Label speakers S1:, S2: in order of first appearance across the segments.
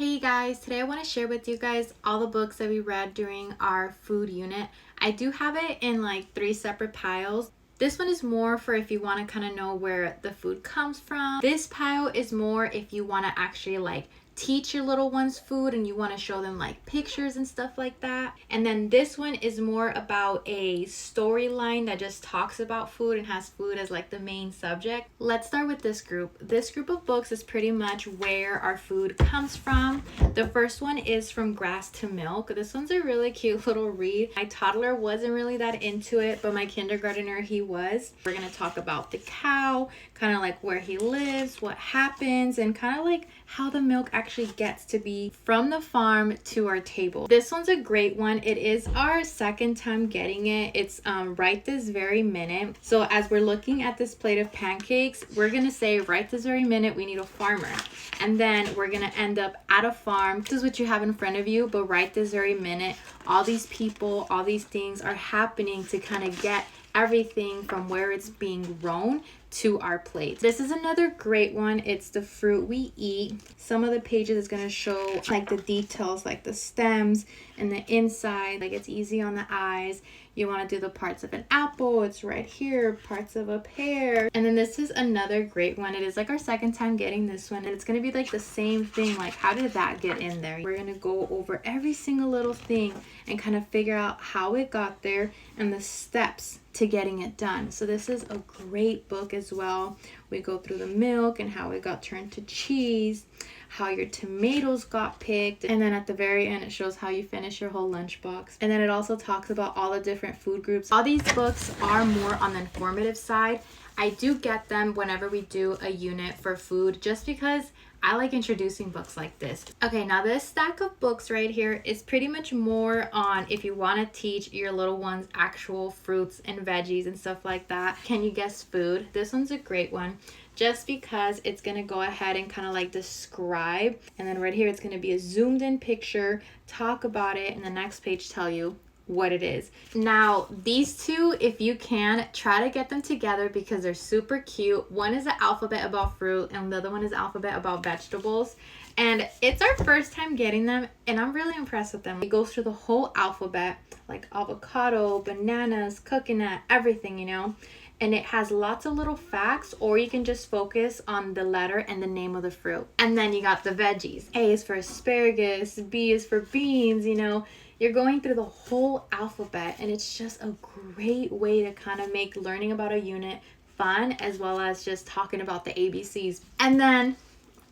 S1: Hey guys, today I want to share with you guys all the books that we read during our food unit. I do have it in like 3 separate piles. This one is more for if you want to kind of know where the food comes from. This pile is more if you want to actually like teach your little ones food and you want to show them like pictures and stuff like that. And then this one is more about a storyline that just talks about food and has food as like the main subject. Let's start with this group. This group of books is pretty much where our food comes from. The first one is From Grass to Milk. This one's a really cute little read. My toddler wasn't really that into it, but my kindergartner, he was. We're going to talk about the cow, kind of like where he lives, what happens, and kind of like how the milk actually gets to be from the farm to our table. This one's a great one. It is our second time getting it. It's right this very minute. So as we're looking at this plate of pancakes, we're gonna say right this very minute we need a farmer, and then we're gonna end up at a farm. This is what you have in front of you, but right this very minute all these people, all these things are happening to kind of get everything from where it's being grown to our plate. This is another great one. It's The Fruit We Eat. Some of the pages is going to show like the details, like the stems and the inside. Like it's easy on the eyes. You want to do the parts of an apple, it's right here, parts of a pear. And then this is another great one. It is like our second time getting this one, and it's going to be like the same thing, like how did that get in there? We're going to go over every single little thing and kind of figure out how it got there and the steps to getting it done. So this is a great book as well. We go through the milk and how it got turned to cheese, how your tomatoes got picked, and then at the very end it shows how you finish your whole lunchbox. And then it also talks about all the different food groups. All these books are more on the informative side. I do get them whenever we do a unit for food, just because I like introducing books like this. Okay, now this stack of books right here is pretty much more on if you want to teach your little ones actual fruits and veggies and stuff like that. Can you guess food? This one's a great one, just because it's going to go ahead and kind of like describe, and then right here it's going to be a zoomed in picture, talk about it, and the next page tell you what it is. Now these two, if you can, try to get them together because they're super cute. One is an alphabet about fruit and the other one is alphabet about vegetables, and it's our first time getting them and I'm really impressed with them. It goes through the whole alphabet, like avocado, bananas, coconut, everything, you know, and it has lots of little facts, or you can just focus on the letter and the name of the fruit. And then you got the veggies. A is for asparagus, B is for beans, you know. You're going through the whole alphabet, and it's just a great way to kind of make learning about a unit fun, as well as just talking about the ABCs. And then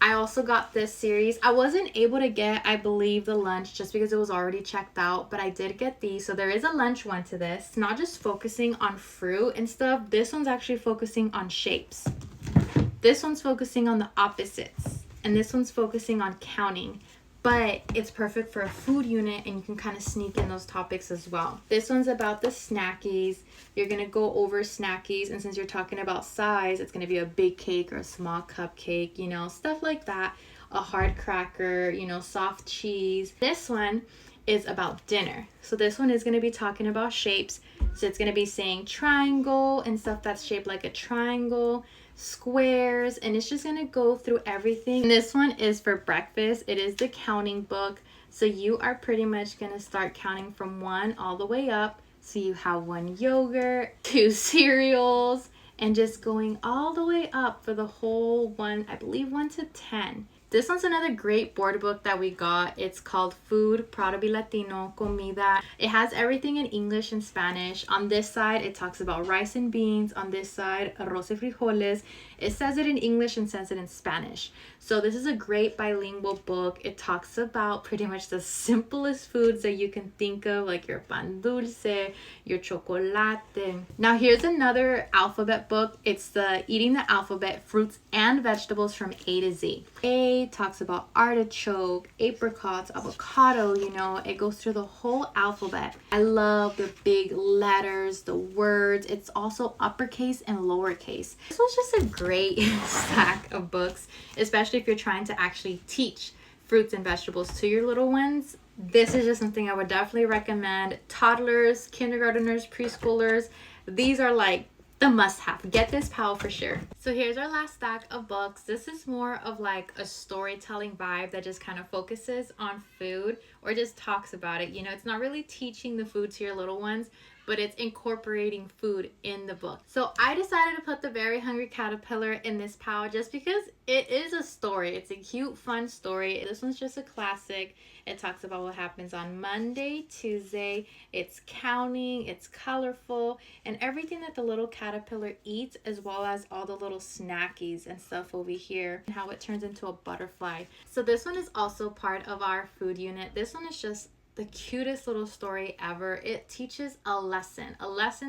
S1: I also got this series. I wasn't able to get, I believe, the lunch just because it was already checked out, but I did get these. So there is a lunch one to this. It's not just focusing on fruit and stuff. This one's actually focusing on shapes. This one's focusing on the opposites. And this one's focusing on counting. But it's perfect for a food unit and you can kind of sneak in those topics as well. This one's about the snackies. You're going to go over snackies, and since you're talking about size, it's going to be a big cake or a small cupcake, you know, stuff like that. A hard cracker, you know, soft cheese. This one is about dinner. So this one is going to be talking about shapes. So it's going to be saying triangle and stuff that's shaped like a triangle, squares, and it's just gonna go through everything. And this one is for breakfast. It is the counting book, so you are pretty much gonna start counting from 1 all the way up. So you have 1 yogurt, 2 cereals, and just going all the way up for the whole one, I believe 1 to 10. This one's another great board book that we got. It's called Food, Proud to be Latino, Comida. It has everything in English and Spanish. On this side, it talks about rice and beans. On this side, arroz y frijoles. It says it in English and says it in Spanish. So this is a great bilingual book. It talks about pretty much the simplest foods that you can think of, like your pan dulce, your chocolate. Now here's another alphabet book. It's the Eating the Alphabet, Fruits and Vegetables from A to Z. A talks about artichoke, apricots, avocado, you know, it goes through the whole alphabet. I love the big letters, the words. It's also uppercase and lowercase. This was just a great stack of books, especially if you're trying to actually teach fruits and vegetables to your little ones. This is just something I would definitely recommend. Toddlers, kindergartners, preschoolers, these are like the must-have. Get this pile for sure. So here's our last stack of books. This is more of like a storytelling vibe that just kind of focuses on food or just talks about it. You know, it's not really teaching the food to your little ones, but it's incorporating food in the book. So I decided to put The Very Hungry Caterpillar in this pile just because it is a story. It's a cute, fun story. This one's just a classic. It talks about what happens on Monday, Tuesday. It's counting, it's colorful, and everything that the little caterpillar eats, as well as all the little snackies and stuff over here, and how it turns into a butterfly. So this one is also part of our food unit. This one is just the cutest little story ever. It teaches a lesson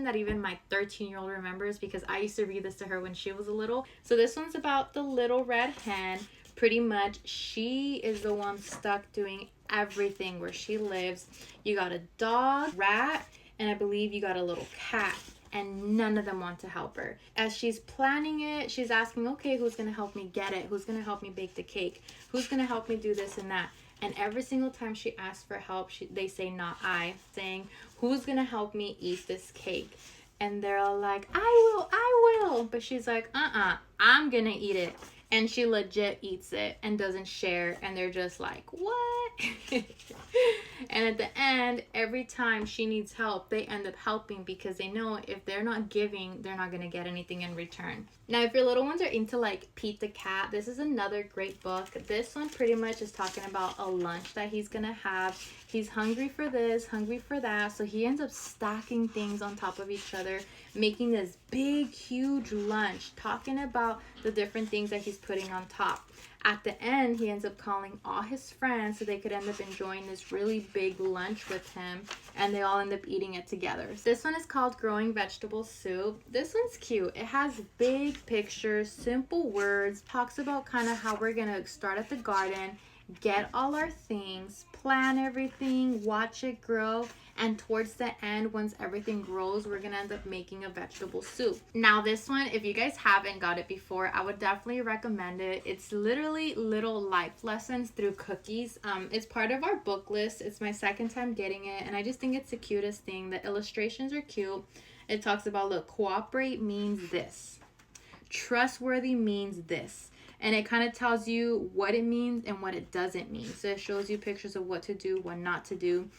S1: that even my 13-year-old remembers because I used to read this to her when she was a little. So this one's about the little red hen. Pretty much she is the one stuck doing everything where she lives. You got a dog, rat, and I believe you got a little cat, and none of them want to help her. As she's planning it, she's asking, okay, who's gonna help me get it? Who's gonna help me bake the cake? Who's gonna help me do this and that? And every single time she asks for help, they say, not I, saying, who's gonna help me eat this cake? And they're all like, I will. But she's like, I'm gonna eat it. And she legit eats it and doesn't share. And they're just like, what? And at the end, every time she needs help, they end up helping because they know if they're not giving, they're not going to get anything in return. Now, if your little ones are into like Pete the Cat, this is another great book. This one pretty much is talking about a lunch that he's going to have. He's hungry for this, hungry for that. So he ends up stacking things on top of each other, making this big, huge lunch, talking about the different things that he's putting on top. At the end, he ends up calling all his friends so they could end up enjoying this really big lunch with him, and they all end up eating it together. This one is called Growing Vegetable Soup. This one's cute. It has big pictures, simple words, talks about kind of how we're going to start at the garden, get all our things, plan everything, watch it grow, and towards the end, once everything grows, we're gonna end up making a vegetable soup. Now this one, if you guys haven't got it before, I would definitely recommend it. It's literally little life lessons through cookies. It's part of our book list. It's my second time getting it, and I just think it's the cutest thing. The illustrations are cute. It talks about, look, cooperate means this. Trustworthy means this. And it kind of tells you what it means and what it doesn't mean. So it shows you pictures of what to do, what not to do.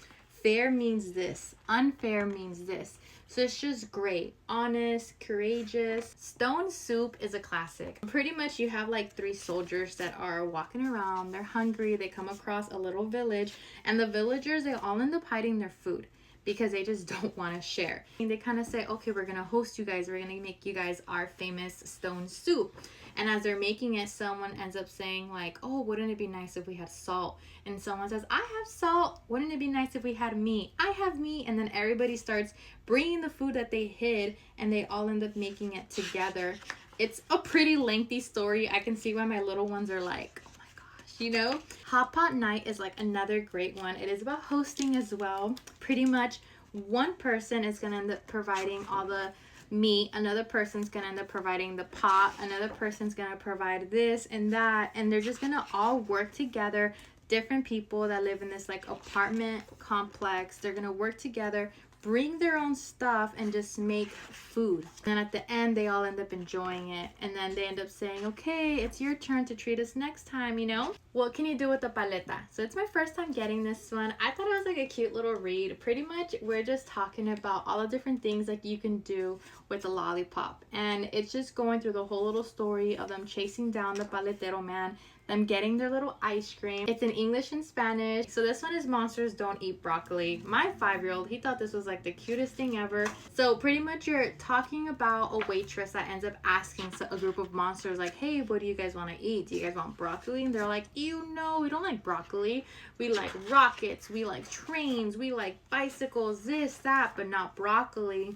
S1: Fair means this. Unfair means this. So it's just great. Honest, courageous. Stone Soup is a classic. Pretty much you have like 3 soldiers that are walking around. They're hungry. They come across a little village. And the villagers, they all end up hiding their food because they just don't want to share. And they kind of say, okay, we're going to host you guys. We're going to make you guys our famous stone soup. And as they're making it, someone ends up saying like, oh, wouldn't it be nice if we had salt? And someone says, I have salt. Wouldn't it be nice if we had meat? I have meat. And then everybody starts bringing the food that they hid, and they all end up making it together. It's a pretty lengthy story. I can see why my little ones are like, oh my gosh, you know? Hot Pot Night is like another great one. It is about hosting as well. Pretty much one person is going to end up providing all the meat, another person's gonna end up providing the pot, another person's gonna provide this and that, and they're just gonna all work together. Different people that live in this like apartment complex, they're gonna work together, bring their own stuff, and just make food. And at the end, they all end up enjoying it, and then they end up saying, okay, it's your turn to treat us next time, you know? What can you do with the paleta? So it's my first time getting this one. I thought it was like a cute little read. Pretty much we're just talking about all the different things that you can do with a lollipop, and it's just going through the whole little story of them chasing down the paletero man, them getting their little ice cream. It's in English and Spanish. So this one is Monsters Don't Eat Broccoli. My 5-year-old, he thought this was like the cutest thing ever. So pretty much you're talking about a waitress that ends up asking a group of monsters like, hey, what do you guys want to eat? Do you guys want broccoli? And they're like, ew, no, we don't like broccoli. We like rockets, we like trains, we like bicycles, this, that, but not broccoli.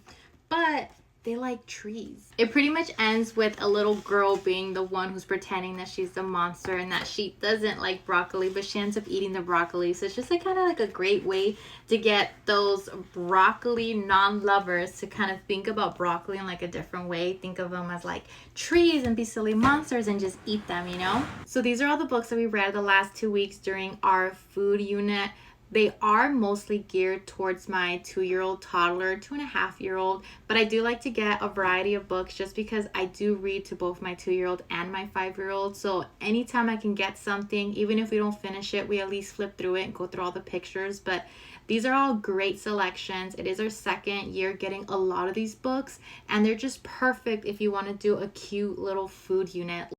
S1: But they like trees. It pretty much ends with a little girl being the one who's pretending that she's the monster and that she doesn't like broccoli, but she ends up eating the broccoli. So it's just like kind of like a great way to get those broccoli non-lovers to kind of think about broccoli in like a different way. Think of them as like trees and be silly monsters and just eat them, you know? So these are all the books that we read the last 2 weeks during our food unit. They are mostly geared towards my 2-year-old toddler, 2.5-year-old, but I do like to get a variety of books just because I do read to both my 2-year-old and my 5-year-old. So anytime I can get something, even if we don't finish it, we at least flip through it and go through all the pictures. But these are all great selections. It is our second year getting a lot of these books, and they're just perfect if you want to do a cute little food unit.